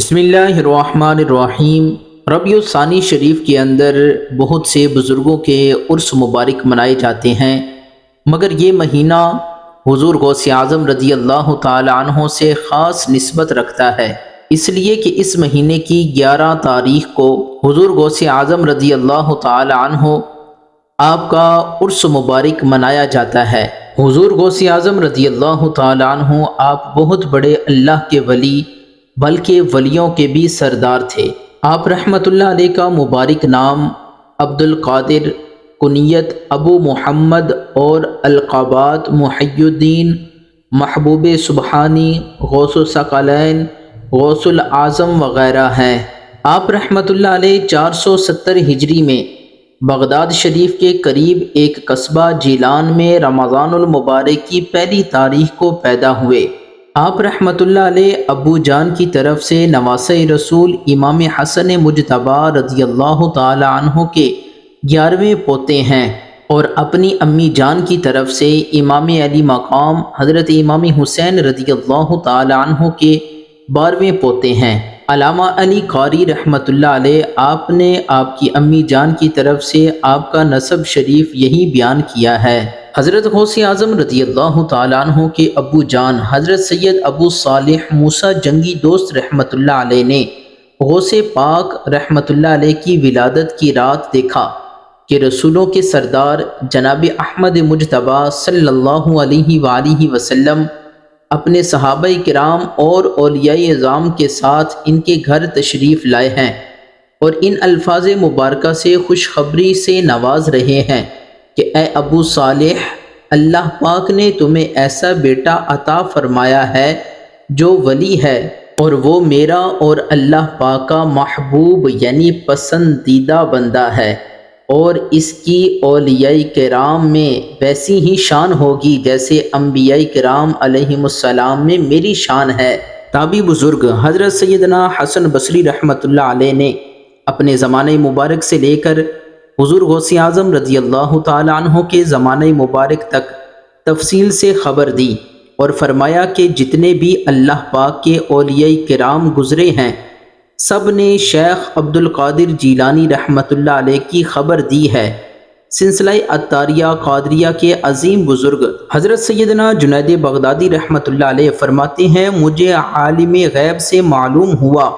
بسم اللہ الرحمن الرحیم۔ ربیع الثانی شریف کے اندر بہت سے بزرگوں کے عرس مبارک منائے جاتے ہیں، مگر یہ مہینہ حضور غوث اعظم رضی اللہ تعالی عنہ سے خاص نسبت رکھتا ہے، اس لیے کہ اس مہینے کی 11 تاریخ کو حضور غوث اعظم رضی اللہ تعالی عنہ آپ کا عرس مبارک منایا جاتا ہے۔ حضور غوث اعظم رضی اللہ تعالی عنہ آپ بہت بڑے اللہ کے ولی بلکہ ولیوں کے بھی سردار تھے۔ آپ رحمۃ اللہ علیہ کا مبارک نام عبد القادر، کنیت ابو محمد اور القابات محی الدین، محبوب سبحانی، غوث الثقلین، غوث العظم وغیرہ ہیں۔ آپ رحمۃ اللہ علیہ 470 ہجری میں بغداد شریف کے قریب ایک قصبہ جیلان میں رمضان المبارک کی پہلی تاریخ کو پیدا ہوئے۔ آپ رحمۃ اللہ علیہ ابو جان کی طرف سے نواسہ رسول امام حسن مجتبی رضی اللہ تعالی عنہ کے 11ویں پوتے ہیں، اور اپنی امی جان کی طرف سے امام علی مقام حضرت امام حسین رضی اللہ تعالی عنہ کے 12ویں پوتے ہیں۔ علامہ علی قاری رحمۃ اللہ علیہ آپ نے آپ کی امی جان کی طرف سے آپ کا نسب شریف یہی بیان کیا ہے۔ حضرت غوث اعظم رضی اللہ تعالیٰ عنہ کے ابو جان حضرت سید ابو صالح موسیٰ جنگی دوست رحمۃ اللہ علیہ نے غوث پاک رحمۃ اللہ علیہ کی ولادت کی رات دیکھا کہ رسولوں کے سردار جناب احمد مجتبی صلی اللہ علیہ وآلہ وسلم اپنے صحابہ کرام اور اولیاء اعظام کے ساتھ ان کے گھر تشریف لائے ہیں، اور ان الفاظ مبارکہ سے خوشخبری سے نواز رہے ہیں کہ اے ابو صالح، اللہ پاک نے تمہیں ایسا بیٹا عطا فرمایا ہے جو ولی ہے، اور وہ میرا اور اللہ پاک کا محبوب یعنی پسندیدہ بندہ ہے، اور اس کی اولیاء کرام میں ویسی ہی شان ہوگی جیسے انبیاء کرام علیہم السلام میں میری شان ہے۔ تابعی بزرگ حضرت سیدنا حسن بصری رحمۃ اللہ علیہ نے اپنے زمانہ مبارک سے لے کر حضور غوث اعظم رضی اللہ تعالی عنہ کے زمانہ مبارک تک تفصیل سے خبر دی، اور فرمایا کہ جتنے بھی اللہ پاک کے اولیاء کرام گزرے ہیں سب نے شیخ عبد القادر جیلانی رحمۃ اللہ علیہ کی خبر دی ہے۔ سلسلہ عطاریہ قادریہ کے عظیم بزرگ حضرت سیدنا جنید بغدادی رحمۃ اللہ علیہ فرماتے ہیں، مجھے عالم غیب سے معلوم ہوا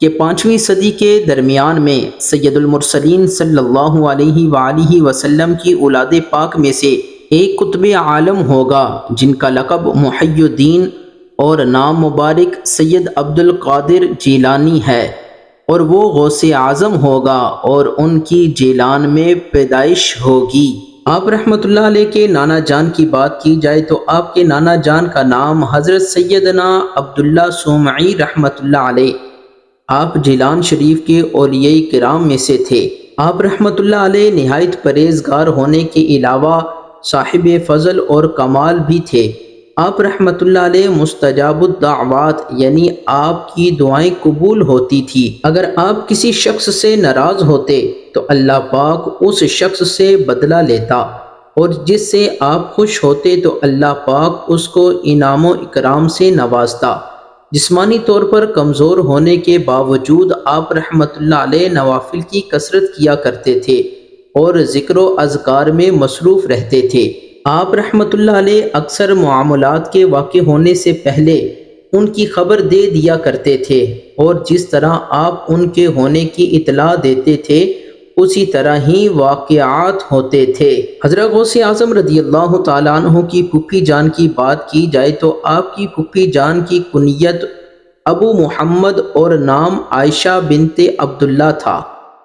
کہ 5ویں صدی کے درمیان میں سید المرسلین صلی اللہ علیہ وآلہ وسلم کی اولاد پاک میں سے ایک قطب عالم ہوگا جن کا لقب محی الدین اور نام مبارک سید عبد القادر جیلانی ہے، اور وہ غوث اعظم ہوگا اور ان کی جیلان میں پیدائش ہوگی۔ آپ رحمۃ اللہ علیہ کے نانا جان کی بات کی جائے تو آپ کے نانا جان کا نام حضرت سیدنا عبداللہ سومعی رحمۃ اللہ علیہ، آپ جیلان شریف کے اولیاء کرام میں سے تھے۔ آپ رحمۃ اللہ علیہ نہایت پرہیزگار ہونے کے علاوہ صاحب فضل اور کمال بھی تھے۔ آپ رحمۃ اللہ علیہ مستجاب الدعوات یعنی آپ کی دعائیں قبول ہوتی تھی۔ اگر آپ کسی شخص سے ناراض ہوتے تو اللہ پاک اس شخص سے بدلہ لیتا، اور جس سے آپ خوش ہوتے تو اللہ پاک اس کو انعام و اکرام سے نوازتا۔ جسمانی طور پر کمزور ہونے کے باوجود آپ رحمۃ اللہ علیہ نوافل کی کثرت کیا کرتے تھے اور ذکر و اذکار میں مصروف رہتے تھے۔ آپ رحمۃ اللہ علیہ اکثر معاملات کے واقع ہونے سے پہلے ان کی خبر دے دیا کرتے تھے، اور جس طرح آپ ان کے ہونے کی اطلاع دیتے تھے اسی طرح ہی واقعات ہوتے تھے۔ حضرت غوث اعظم رضی اللہ تعالیٰ عنہ کی پھوپھی جان کی بات کی جائے تو آپ کی پھوپھی جان کی کنیت ابو محمد اور نام عائشہ بنت عبداللہ تھا۔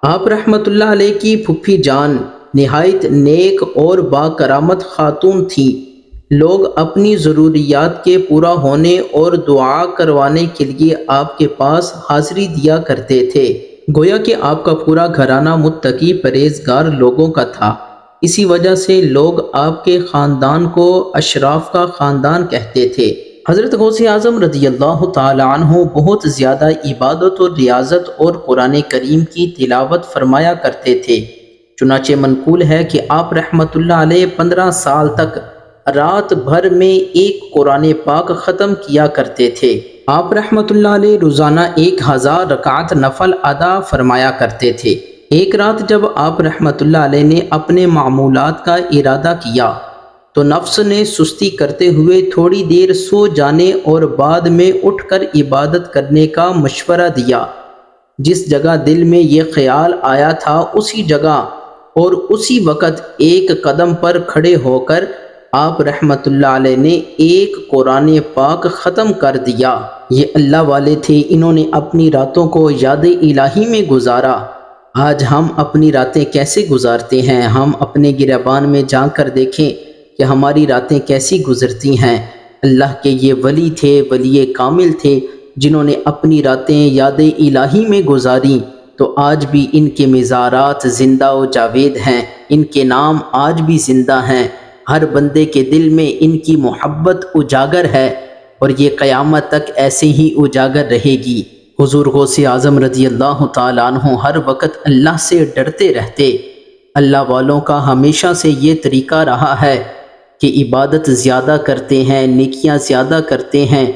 آپ رحمۃ اللہ علیہ کی پھوپھی جان نہایت نیک اور با کرامت خاتون تھی۔ لوگ اپنی ضروریات کے پورا ہونے اور دعا کروانے کے لیے آپ کے پاس حاضری دیا کرتے تھے، گویا کہ آپ کا پورا گھرانہ متقی پرہیزگار لوگوں کا تھا۔ اسی وجہ سے لوگ آپ کے خاندان کو اشراف کا خاندان کہتے تھے۔ حضرت غوث اعظم رضی اللہ تعالی عنہ بہت زیادہ عبادت اور ریاضت اور قرآن کریم کی تلاوت فرمایا کرتے تھے، چنانچہ منقول ہے کہ آپ رحمۃ اللہ علیہ 15 سال تک رات بھر میں ایک قرآن پاک ختم کیا کرتے تھے۔ آپ رحمۃ اللہ علیہ روزانہ 1000 رکعت نفل ادا فرمایا کرتے تھے۔ ایک رات جب آپ رحمۃ اللہ علیہ نے اپنے معمولات کا ارادہ کیا تو نفس نے سستی کرتے ہوئے تھوڑی دیر سو جانے اور بعد میں اٹھ کر عبادت کرنے کا مشورہ دیا۔ جس جگہ دل میں یہ خیال آیا تھا اسی جگہ اور اسی وقت ایک قدم پر کھڑے ہو کر آپ رحمۃ اللہ علیہ نے ایک قرآن پاک ختم کر دیا۔ یہ اللہ والے تھے، انہوں نے اپنی راتوں کو یاد الہی میں گزارا۔ آج ہم اپنی راتیں کیسے گزارتے ہیں؟ ہم اپنے گریبان میں جا کر دیکھیں کہ ہماری راتیں کیسی گزرتی ہیں۔ اللہ کے یہ ولی تھے، ولی کامل تھے، جنہوں نے اپنی راتیں یاد الہی میں گزاری، تو آج بھی ان کے مزارات زندہ و جاوید ہیں، ان کے نام آج بھی زندہ ہیں۔ ہر بندے کے دل میں ان کی محبت اجاگر ہے اور یہ قیامت تک ایسے ہی اجاگر رہے گی۔ حضور غوث اعظم رضی اللہ تعالیٰ عنہ ہر وقت اللہ سے ڈرتے رہتے۔ اللہ والوں کا ہمیشہ سے یہ طریقہ رہا ہے کہ عبادت زیادہ کرتے ہیں، نیکیاں زیادہ کرتے ہیں،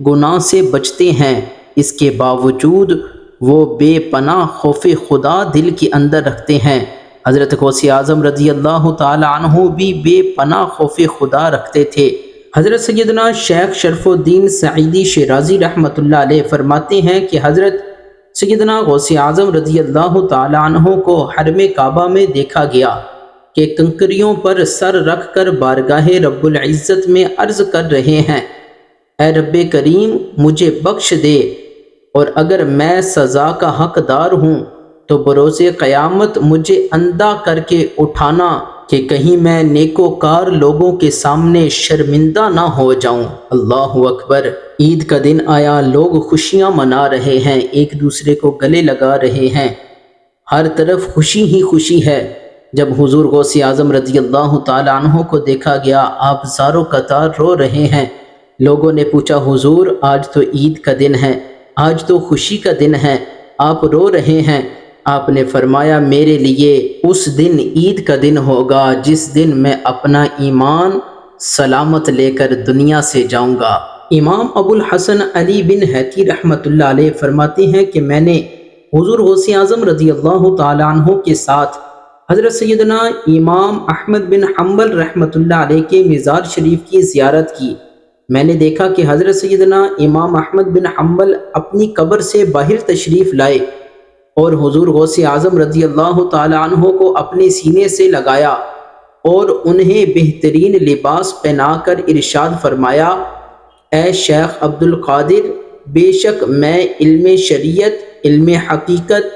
گناہ سے بچتے ہیں، اس کے باوجود وہ بے پناہ خوف خدا دل کے اندر رکھتے ہیں۔ حضرت غوث اعظم رضی اللہ تعالی عنہ بھی بے پناہ خوف خدا رکھتے تھے۔ حضرت سیدنا شیخ شرف الدین سعیدی شیرازی رحمۃ اللہ علیہ فرماتے ہیں کہ حضرت سیدنا غوث اعظم رضی اللہ تعالی عنہ کو حرم کعبہ میں دیکھا گیا کہ کنکریوں پر سر رکھ کر بارگاہ رب العزت میں عرض کر رہے ہیں، اے رب کریم مجھے بخش دے، اور اگر میں سزا کا حقدار ہوں تو بروز قیامت مجھے اندھا کر کے اٹھانا کہ کہیں میں نیکوکار لوگوں کے سامنے شرمندہ نہ ہو جاؤں۔ اللہ اکبر۔ عید کا دن آیا، لوگ خوشیاں منا رہے ہیں، ایک دوسرے کو گلے لگا رہے ہیں، ہر طرف خوشی ہی خوشی ہے۔ جب حضور غوث اعظم رضی اللہ تعالی عنہ کو دیکھا گیا، آپ زار و قطار رو رہے ہیں۔ لوگوں نے پوچھا، حضور آج تو عید کا دن ہے، آج تو خوشی کا دن ہے، آپ رو رہے ہیں؟ آپ نے فرمایا، میرے لیے اس دن عید کا دن ہوگا جس دن میں اپنا ایمان سلامت لے کر دنیا سے جاؤں گا۔ امام ابو الحسن علی بن حیتی رحمۃ اللہ علیہ فرماتے ہیں کہ میں نے حضور غوث اعظم رضی اللہ تعالی عنہ کے ساتھ حضرت سیدنا امام احمد بن حنبل رحمۃ اللہ علیہ کے مزار شریف کی زیارت کی۔ میں نے دیکھا کہ حضرت سیدنا امام احمد بن حنبل اپنی قبر سے باہر تشریف لائے اور حضور غوث اعظم رضی اللہ تعالی عنہ کو اپنے سینے سے لگایا اور انہیں بہترین لباس پہنا کر ارشاد فرمایا، اے شیخ عبد القادر، بے شک میں علم شریعت، علم حقیقت،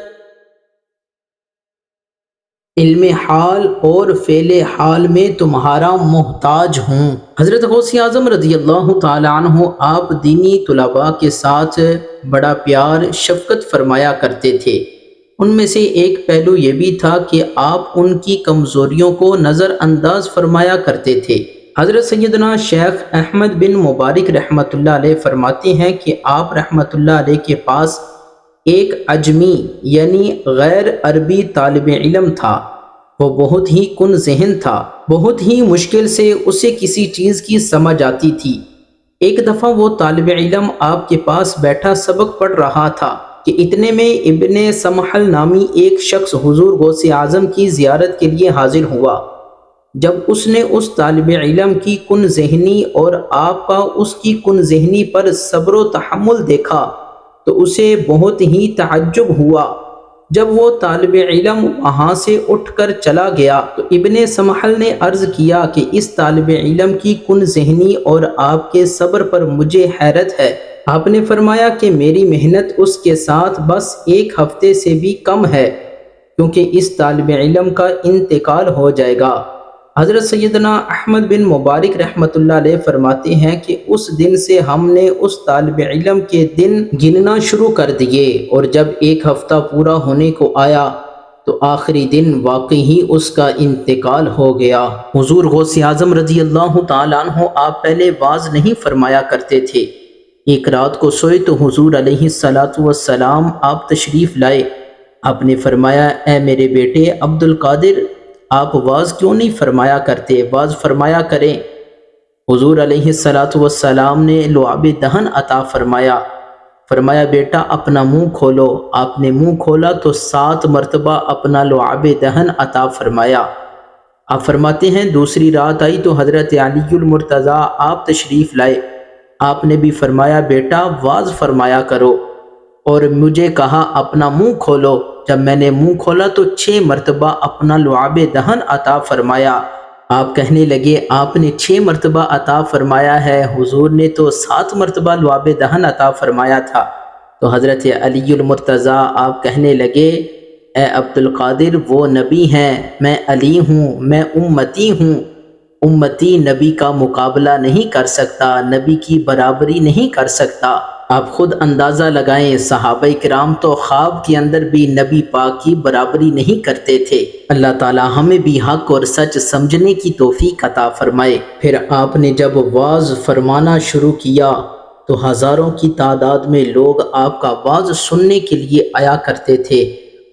علم حال اور فعل حال میں تمہارا محتاج ہوں۔ حضرت غوث اعظم رضی اللہ تعالی عنہ آپ دینی طلباء کے ساتھ بڑا پیار شفقت فرمایا کرتے تھے۔ ان میں سے ایک پہلو یہ بھی تھا کہ آپ ان کی کمزوریوں کو نظر انداز فرمایا کرتے تھے۔ حضرت سیدنا شیخ احمد بن مبارک رحمۃ اللہ علیہ فرماتے ہیں کہ آپ رحمۃ اللہ علیہ کے پاس ایک عجمی یعنی غیر عربی طالب علم تھا۔ وہ بہت ہی کن ذہن تھا، بہت ہی مشکل سے اسے کسی چیز کی سمجھ آتی تھی۔ ایک دفعہ وہ طالب علم آپ کے پاس بیٹھا سبق پڑھ رہا تھا کہ اتنے میں ابن سمحل نامی ایک شخص حضور غوث اعظم کی زیارت کے لیے حاضر ہوا۔ جب اس نے اس طالب علم کی کن ذہنی اور آپ کا اس کی کن ذہنی پر صبر و تحمل دیکھا تو اسے بہت ہی تعجب ہوا۔ جب وہ طالب علم وہاں سے اٹھ کر چلا گیا تو ابن سمحل نے عرض کیا کہ اس طالب علم کی کن ذہنی اور آپ کے صبر پر مجھے حیرت ہے۔ آپ نے فرمایا کہ میری محنت اس کے ساتھ بس 1 ہفتے سے بھی کم ہے، کیونکہ اس طالب علم کا انتقال ہو جائے گا۔ حضرت سیدنا احمد بن مبارک رحمۃ اللہ علیہ فرماتے ہیں کہ اس دن سے ہم نے اس طالب علم کے دن گننا شروع کر دیے، اور جب 1 ہفتہ پورا ہونے کو آیا تو آخری دن واقعی اس کا انتقال ہو گیا۔ حضور غوث اعظم رضی اللہ تعالیٰ عنہ آپ پہلے واز نہیں فرمایا کرتے تھے۔ ایک رات کو سوئے تو حضور علیہ الصلاۃ والسلام آپ تشریف لائے۔ آپ نے فرمایا، اے میرے بیٹے عبد القادر، آپ واز کیوں نہیں فرمایا کرتے؟ واز فرمایا کریں۔ حضور علیہ الصلاۃ والسلام نے لعاب دہن عطا فرمایا، فرمایا بیٹا اپنا منہ کھولو۔ آپ نے منہ کھولا تو 7 مرتبہ اپنا لعاب دہن عطا فرمایا۔ آپ فرماتے ہیں دوسری رات آئی تو حضرت علی المرتضیٰ آپ تشریف لائے۔ آپ نے بھی فرمایا بیٹا واز فرمایا کرو، اور مجھے کہا اپنا منہ کھولو۔ جب میں نے منہ کھولا تو 6 مرتبہ اپنا لعاب دہن عطا فرمایا۔ آپ کہنے لگے آپ نے 6 مرتبہ عطا فرمایا ہے، حضور نے تو 7 مرتبہ لعاب دہن عطا فرمایا تھا۔ تو حضرت علی المرتضیٰ آپ کہنے لگے اے عبد القادر وہ نبی ہیں، میں علی ہوں، میں امتی ہوں، امتی نبی کا مقابلہ نہیں کر سکتا، نبی کی برابری نہیں کر سکتا۔ آپ خود اندازہ لگائیں، صحابہ کرام تو خواب کے اندر بھی نبی پاک کی برابری نہیں کرتے تھے۔ اللہ تعالی ہمیں بھی حق اور سچ سمجھنے کی توفیق عطا فرمائے۔ پھر آپ نے جب واز فرمانا شروع کیا تو ہزاروں کی تعداد میں لوگ آپ کا واز سننے کے لیے آیا کرتے تھے۔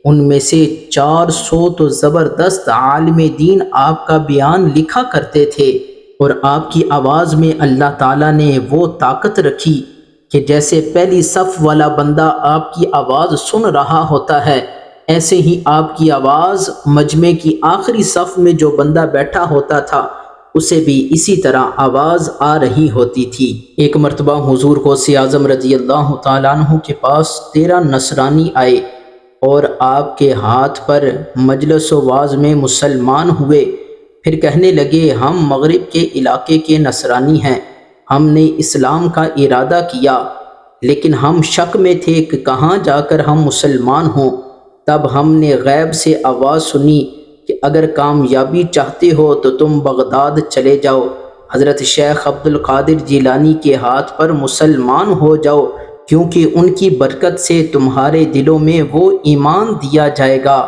ان میں سے 400 تو زبردست عالم دین آپ کا بیان لکھا کرتے تھے، اور آپ کی آواز میں اللہ تعالیٰ نے وہ طاقت رکھی کہ جیسے پہلی صف والا بندہ آپ کی آواز سن رہا ہوتا ہے، ایسے ہی آپ کی آواز مجمع کی آخری صف میں جو بندہ بیٹھا ہوتا تھا اسے بھی اسی طرح آواز آ رہی ہوتی تھی۔ ایک مرتبہ حضور غوث اعظم رضی اللہ تعالیٰ عنہ کے پاس 13 نصرانی آئے اور آپ کے ہاتھ پر مجلس و واز میں مسلمان ہوئے۔ پھر کہنے لگے ہم مغرب کے علاقے کے نصرانی ہیں، ہم نے اسلام کا ارادہ کیا لیکن ہم شک میں تھے کہ کہاں جا کر ہم مسلمان ہوں۔ تب ہم نے غیب سے آواز سنی کہ اگر کامیابی چاہتے ہو تو تم بغداد چلے جاؤ، حضرت شیخ عبد القادر جیلانی کے ہاتھ پر مسلمان ہو جاؤ، کیونکہ ان کی برکت سے تمہارے دلوں میں وہ ایمان دیا جائے گا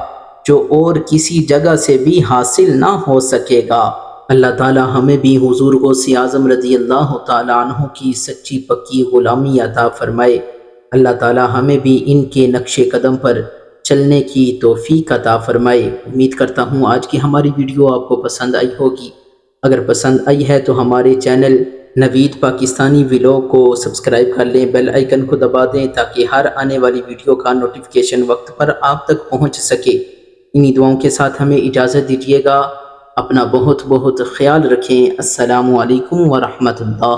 جو اور کسی جگہ سے بھی حاصل نہ ہو سکے گا۔ اللہ تعالی ہمیں بھی حضور غوث اعظم رضی اللہ تعالیٰ عنہ کی سچی پکی غلامی عطا فرمائے۔ اللہ تعالی ہمیں بھی ان کے نقش قدم پر چلنے کی توفیق عطا فرمائے۔ امید کرتا ہوں آج کی ہماری ویڈیو آپ کو پسند آئی ہوگی۔ اگر پسند آئی ہے تو ہمارے چینل نوید پاکستانی ولاگ کو سبسکرائب کر لیں، بیل آئیکن کو دبا دیں تاکہ ہر آنے والی ویڈیو کا نوٹیفیکیشن وقت پر آپ تک پہنچ سکے۔ انہی دعاؤں کے ساتھ ہمیں اجازت دیجیے گا، اپنا بہت بہت خیال رکھیں۔ السلام علیکم ورحمۃ اللہ۔